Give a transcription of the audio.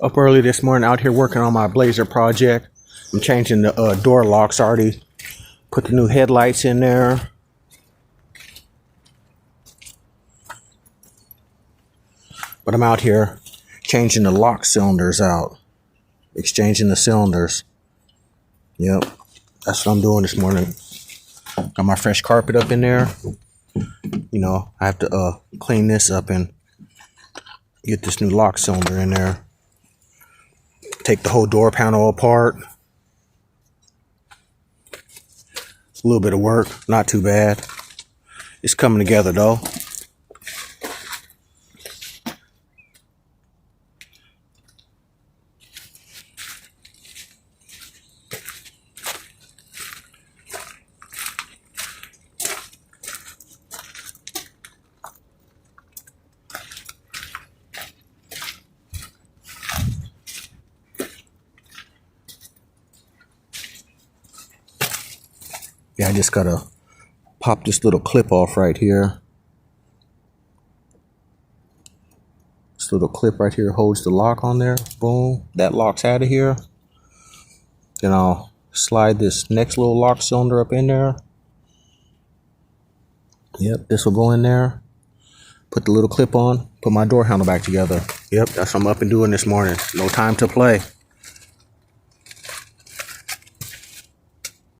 Up early this morning, out here working on my Blazer project. I'm changing the door locks. I already put the new headlights in there. But I'm out here changing the lock cylinders out. Exchanging the cylinders. Yep, that's what I'm doing this morning. Got my fresh carpet up in there. You know, I have to clean this up and get this new lock cylinder in there. Take the whole door panel apart. A little bit of work, not too bad. It's coming together though. Yeah, I just gotta pop this little clip off right here. This little clip right here holds the lock on there. Boom, that lock's out of here. Then I'll slide this next little lock cylinder up in there. Yep, this will go in there. Put the little clip on, put my door handle back together. Yep, that's what I'm up and doing this morning. No time to play.